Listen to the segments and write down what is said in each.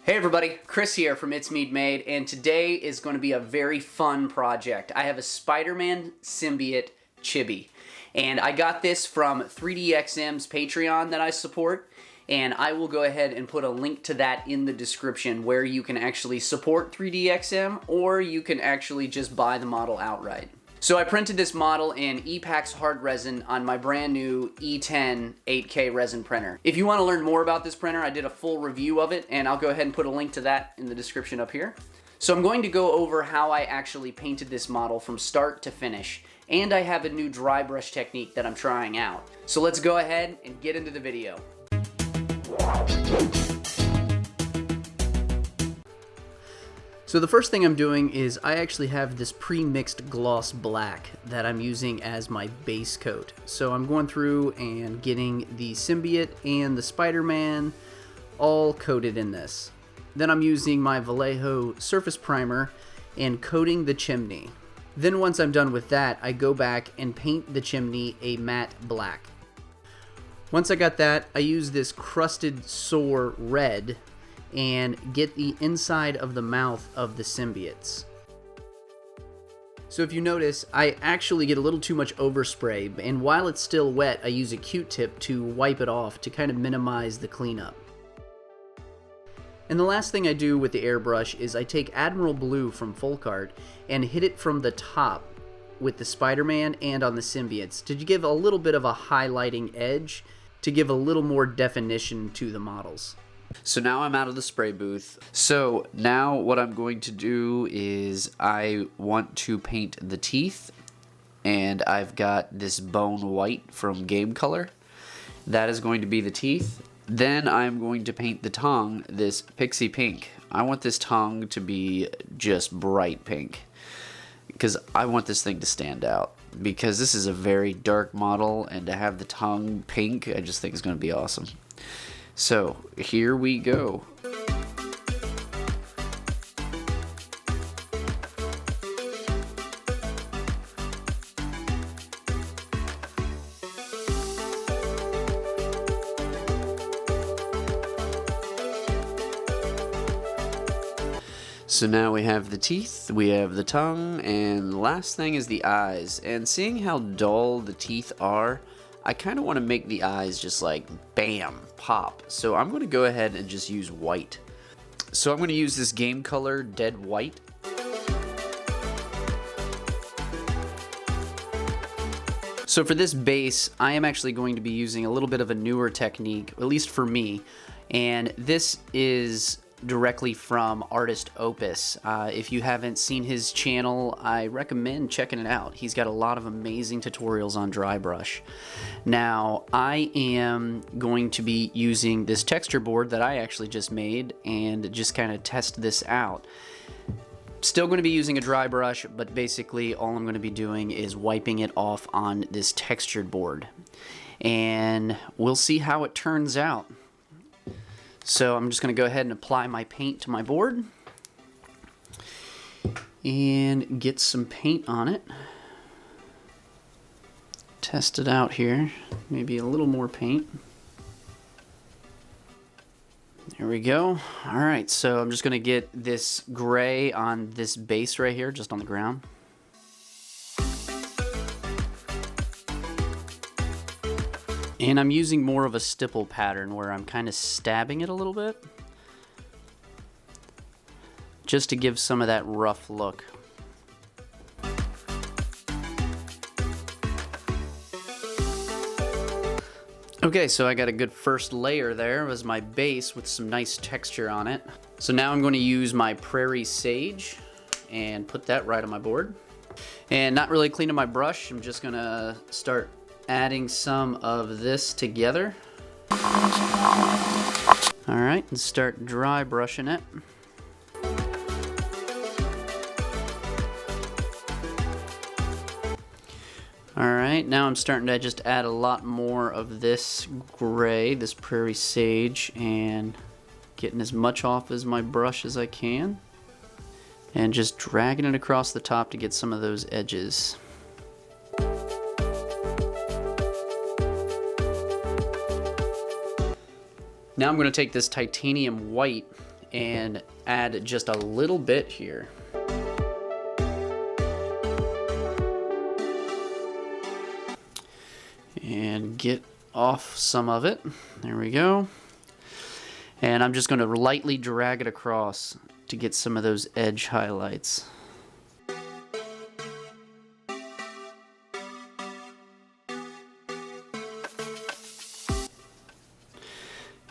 Hey everybody, Chris here from It's Mead Made, and today is going to be a very fun project. I have a Spider-Man Symbiote Chibi, and I got this from 3DXM's Patreon that I support, and I will go ahead and put a link to that in the description where you can actually support 3DXM or you can actually just buy the model outright. So I printed this model in EPAX hard resin on my brand new E10 8K resin printer. If you want to learn more about this printer, I did a full review of it, and I'll go ahead and put a link to that in the description up here. So I'm going to go over how I actually painted this model from start to finish, and I have a new dry brush technique that I'm trying out. So let's go ahead and get into the video. So the first thing I'm doing is I actually have this pre-mixed gloss black that I'm using as my base coat. So I'm going through and getting the Symbiote and the Spider-Man all coated in this. Then I'm using my Vallejo surface primer and coating the chimney. Then once I'm done with that, I go back and paint the chimney a matte black. Once I got that, I use this crusted sore red and get the inside of the mouth of the symbiotes. So if you notice, I actually get a little too much overspray, and while it's still wet, I use a Q-tip to wipe it off to kind of minimize the cleanup. And the last thing I do with the airbrush is I take Admiral Blue from Folk Art and hit it from the top with the Spider-Man and on the symbiotes to give a little bit of a highlighting edge to give a little more definition to the models. So now I'm out of the spray booth. So now what I'm going to do is I want to paint the teeth, and I've got this bone white from Game Color. That is going to be the teeth. Then I'm going to paint the tongue this pixie pink. I want this tongue to be just bright pink because I want this thing to stand out, because this is a very dark model, and to have the tongue pink I just think is going to be awesome. So here we go. So now we have the teeth, we have the tongue, and the last thing is the eyes. And seeing how dull the teeth are, I kind of want to make the eyes just like bam, pop. So I'm going to go ahead and just use white. So I'm going to use this Game Color Dead White. So for this base, I am actually going to be using a little bit of a newer technique, at least for me. And this is directly from artist Opus. If you haven't seen his channel, I recommend checking it out. He's got a lot of amazing tutorials on dry brush. Now, I am going to be using this texture board that I actually just made and just kind of test this out. Still going to be using a dry brush, but basically all I'm going to be doing is wiping it off on this textured board. And we'll see how it turns out. So I'm just going to go ahead and apply my paint to my board and get some paint on it. Test it out here. Maybe a little more paint. There we go. Alright, so I'm just going to get this gray on this base right here, just on the ground. And I'm using more of a stipple pattern where I'm kind of stabbing it a little bit, just to give some of that rough look. Okay, so I got a good first layer there as my base with some nice texture on it. So now I'm going to use my Prairie Sage and put that right on my board. And not really cleaning my brush, I'm just going to start adding some of this together. Alright, and start dry brushing it. Alright, now I'm starting to just add a lot more of this gray, this Prairie Sage, and getting as much off as my brush as I can. And just dragging it across the top to get some of those edges. Now I'm going to take this titanium white and add just a little bit here. And get off some of it. There we go. And I'm just going to lightly drag it across to get some of those edge highlights.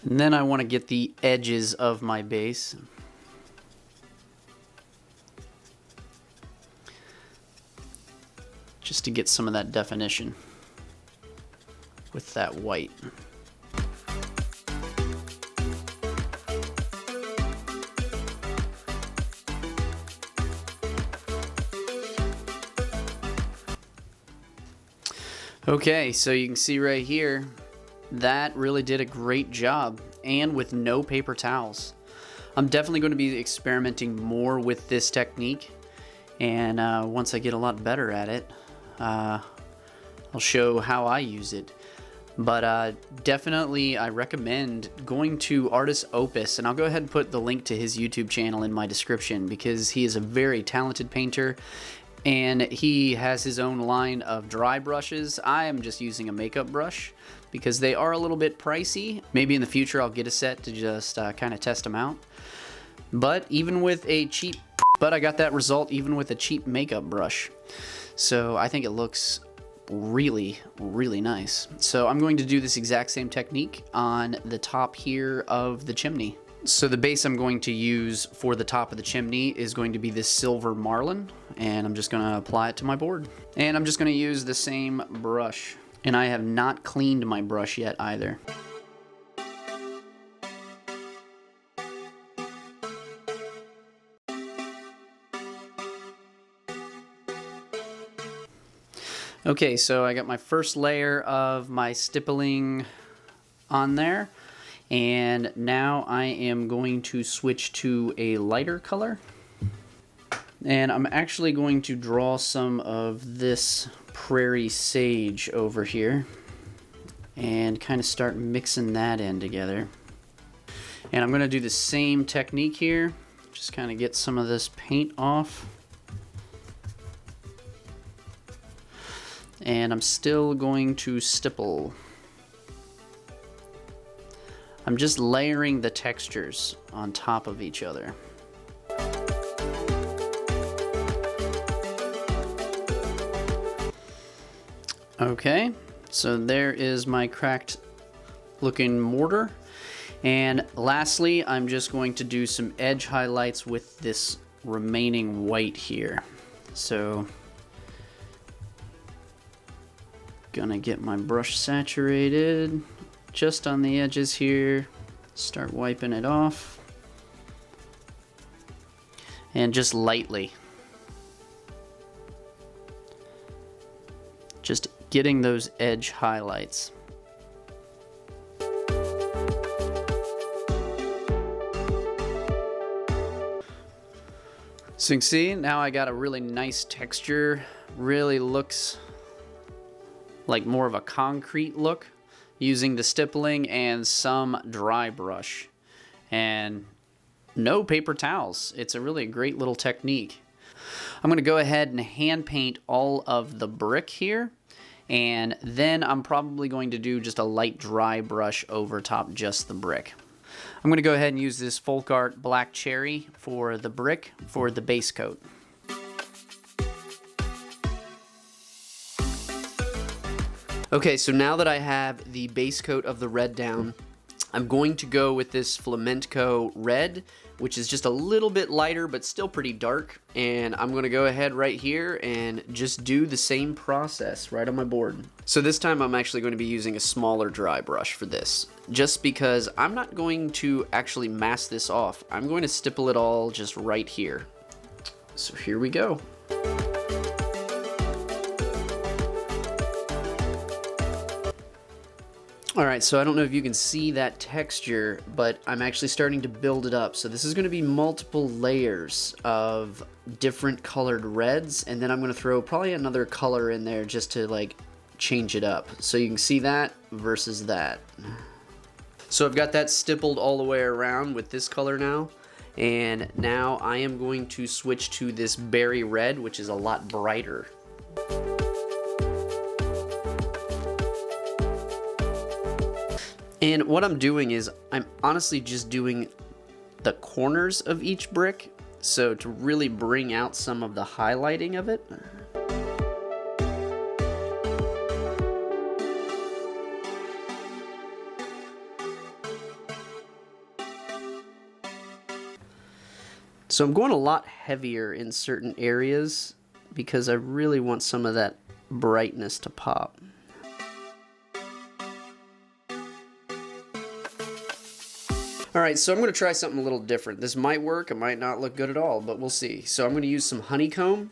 And then I want to get the edges of my base. Just to get some of that definition with that white. Okay, so you can see right here, that really did a great job, and with no paper towels. I'm definitely going to be experimenting more with this technique, and once I get a lot better at it, I'll show how I use it. But definitely I recommend going to Artis Opus, and I'll go ahead and put the link to his YouTube channel in my description, because he is a very talented painter and he has his own line of dry brushes. I am just using a makeup brush because they are a little bit pricey. Maybe in the future I'll get a set to just kind of test them out. But I got that result even with a cheap makeup brush. So I think it looks really, really nice. So I'm going to do this exact same technique on the top here of the chimney. So the base I'm going to use for the top of the chimney is going to be this silver marlin, and I'm just going to apply it to my board. And I'm just going to use the same brush, and I have not cleaned my brush yet either. Okay, so I got my first layer of my stippling on there, and now I am going to switch to a lighter color. And I'm actually going to draw some of this prairie sage over here and kind of start mixing that in together. And I'm going to do the same technique here, just kind of get some of this paint off. And I'm still going to stipple. I'm just layering the textures on top of each other. Okay, so there is my cracked looking mortar. And lastly, I'm just going to do some edge highlights with this remaining white here. So gonna get my brush saturated just on the edges here, start wiping it off, and just lightly, just getting those edge highlights. So you can see now I got a really nice texture, really looks like more of a concrete look using the stippling and some dry brush and no paper towels. It's a really great little technique. I'm going to go ahead and hand paint all of the brick here, and then I'm probably going to do just a light dry brush over top just the brick. I'm going to go ahead and use this Folk Art Black Cherry for the brick for the base coat. Okay, so now that I have the base coat of the red down, I'm going to go with this Flamenco red, which is just a little bit lighter but still pretty dark. And I'm going to go ahead right here and just do the same process right on my board. So this time I'm actually going to be using a smaller dry brush for this, just because I'm not going to actually mask this off. I'm going to stipple it all just right here. So here we go. Alright, so I don't know if you can see that texture, but I'm actually starting to build it up. So this is going to be multiple layers of different colored reds, and then I'm going to throw probably another color in there just to like change it up. So you can see that versus that. So I've got that stippled all the way around with this color now. And now I am going to switch to this berry red, which is a lot brighter. And what I'm doing is I'm honestly just doing the corners of each brick, so to really bring out some of the highlighting of it. So I'm going a lot heavier in certain areas because I really want some of that brightness to pop. Alright, so I'm going to try something a little different. This might work, it might not look good at all, but we'll see. So I'm going to use some honeycomb.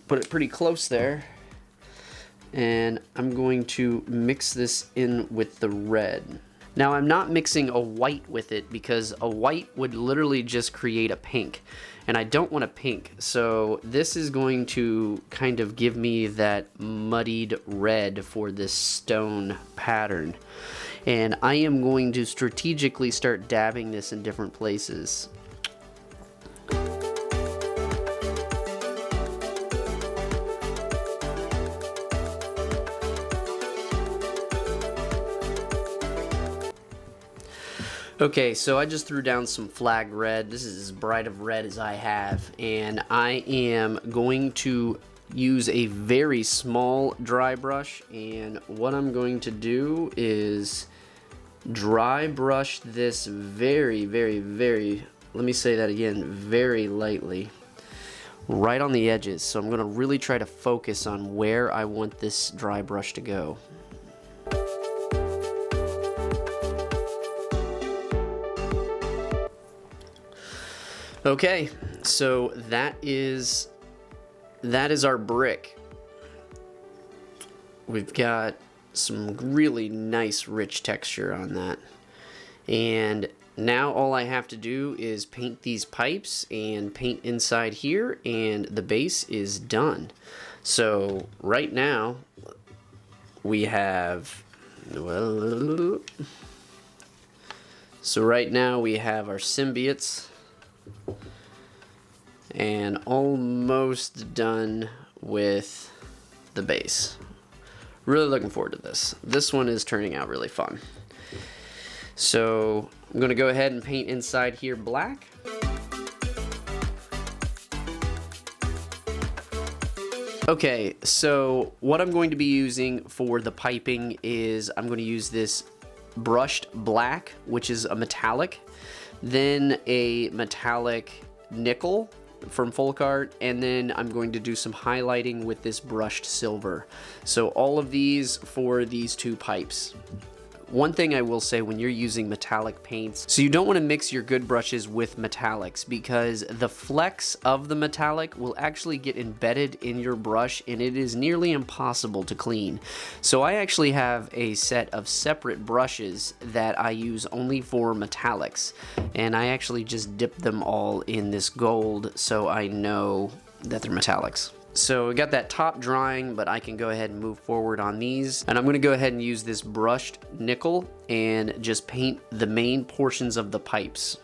Put it pretty close there. And I'm going to mix this in with the red. Now I'm not mixing a white with it because a white would literally just create a pink. And I don't want a pink, so this is going to kind of give me that muddied red for this stone pattern. And I am going to strategically start dabbing this in different places. Okay, so I just threw down some flag red. This is as bright of red as I have, and I am going to use a very small dry brush, and what I'm going to do is dry brush this very, let me say that again, very lightly, right on the edges. So I'm going to really try to focus on where I want this dry brush to go. Okay, so that is our brick. We've got some really nice rich texture on that. And now all I have to do is paint these pipes and paint inside here, and the base is done. So right now we have our symbiotes. And almost done with the base. Really looking forward to this. This one is turning out really fun. So I'm going to go ahead and paint inside here black. Okay, so what I'm going to be using for the piping is I'm going to use this brushed black, which is a metallic, then a metallic nickel from Folkart, and then I'm going to do some highlighting with this brushed silver. So all of these for these two pipes. One thing I will say when you're using metallic paints, so you don't want to mix your good brushes with metallics because the flecks of the metallic will actually get embedded in your brush and it is nearly impossible to clean. So I actually have a set of separate brushes that I use only for metallics, and I actually just dip them all in this gold so I know that they're metallics. So we got that top drying, but I can go ahead and move forward on these. And I'm going to go ahead and use this brushed nickel and just paint the main portions of the pipes.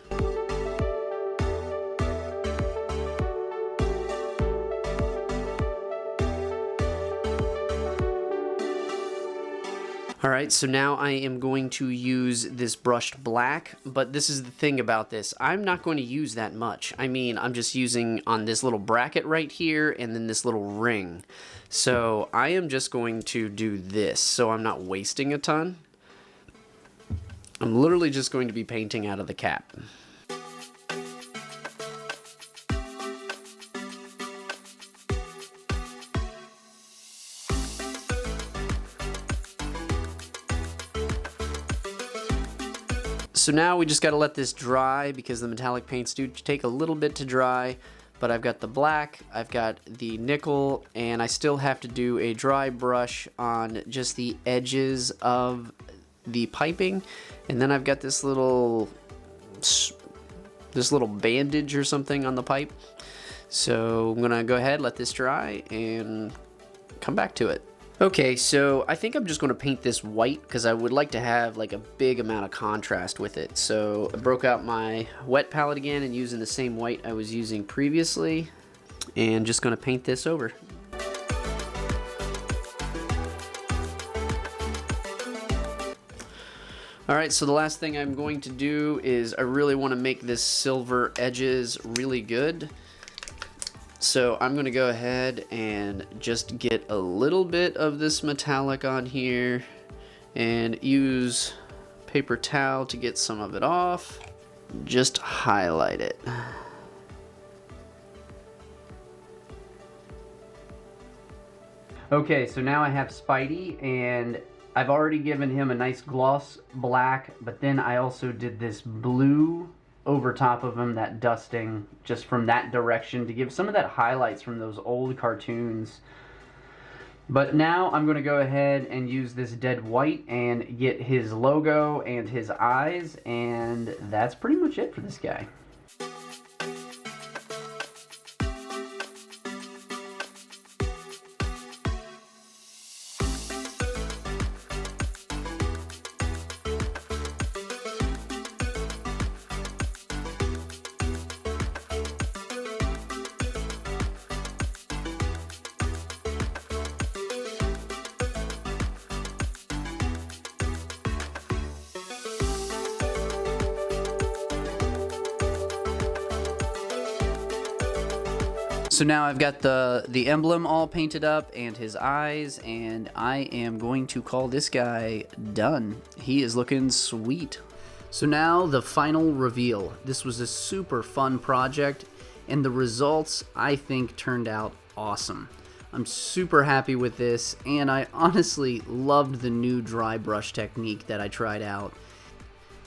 Alright, so now I am going to use this brushed black, but this is the thing about this. I'm not going to use that much. I mean, I'm just using on this little bracket right here and then this little ring. So I am just going to do this so I'm not wasting a ton. I'm literally just going to be painting out of the cap. So now we just got to let this dry because the metallic paints do take a little bit to dry, but I've got the black, I've got the nickel, and I still have to do a dry brush on just the edges of the piping, and then I've got this little bandage or something on the pipe. So I'm gonna go ahead, let this dry, and come back to it. Okay, so I think I'm just going to paint this white because I would like to have like a big amount of contrast with it. So I broke out my wet palette again and using the same white I was using previously, and just going to paint this over. Alright, so the last thing I'm going to do is I really want to make this silver edges really good. So I'm going to go ahead and just get a little bit of this metallic on here and use paper towel to get some of it off. Just highlight it. Okay, so now I have Spidey, and I've already given him a nice gloss black, but then I also did this blue over top of him, that dusting just from that direction to give some of that highlights from those old cartoons. But now I'm going to go ahead and use this dead white and get his logo and his eyes, and that's pretty much it for this guy. So now I've got the emblem all painted up and his eyes, and I am going to call this guy done. He is looking sweet. So now the final reveal. This was a super fun project, and the results I think turned out awesome. I'm super happy with this, and I honestly loved the new dry brush technique that I tried out.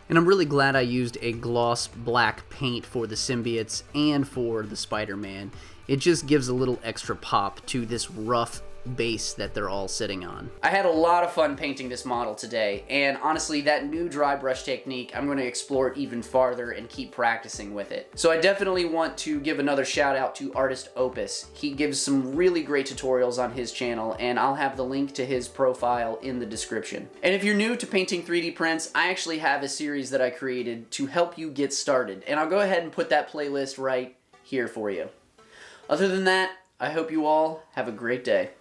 And I'm really glad I used a gloss black paint for the symbiotes and for the Spider-Man. It just gives a little extra pop to this rough base that they're all sitting on. I had a lot of fun painting this model today, and honestly that new dry brush technique, I'm going to explore it even farther and keep practicing with it. So I definitely want to give another shout out to artist Opus. He gives some really great tutorials on his channel, and I'll have the link to his profile in the description. And if you're new to painting 3D prints, I actually have a series that I created to help you get started, and I'll go ahead and put that playlist right here for you. Other than that, I hope you all have a great day.